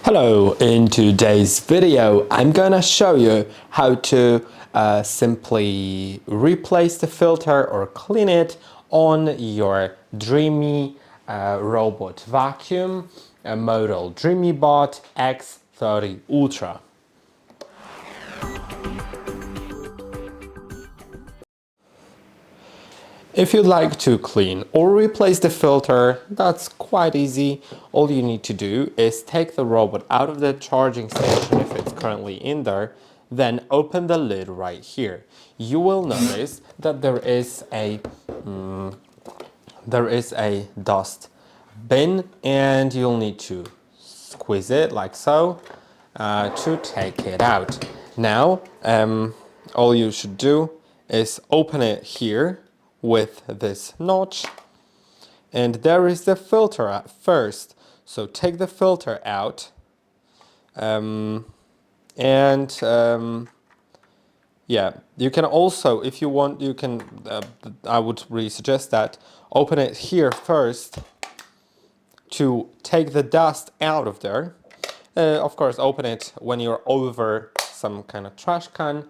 Hello, in today's video I'm gonna show you how to simply replace the filter or clean it on your DREAME robot vacuum model DREAME X30 Ultra. If you'd like to clean or replace the filter, that's quite easy. All you need to do is take the robot out of the charging station if it's currently in there, then open the lid right here. You will notice that there is a dust bin and you'll need to squeeze it like so to take it out. Now, all you should do is open it here with this notch, and there is the filter at first. So take the filter out, yeah, you can also, if you want, you can, I would really suggest that open it here first to take the dust out of there. Of course, open it when you're over some kind of trash can.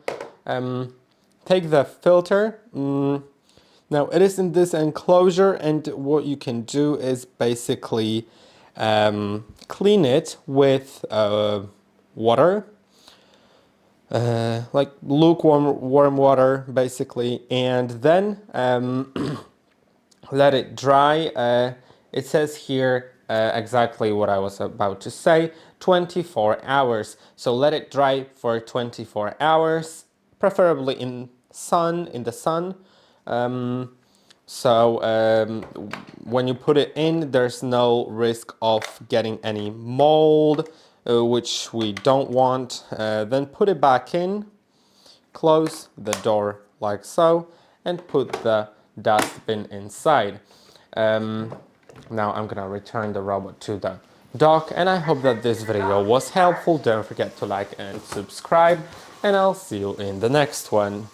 Take the filter. Now it is in this enclosure, and what you can do is basically clean it with water, like lukewarm water basically, and then let it dry. It says here exactly what I was about to say, 24 hours. So let it dry for 24 hours, preferably in the sun. When you put it in, there's no risk of getting any mold, which we don't want. Then put it back in, close the door like so, and put the dustbin inside. Now I'm gonna return the robot to the dock, and I hope that this video was helpful. Don't forget to like and subscribe, and I'll see you in the next one.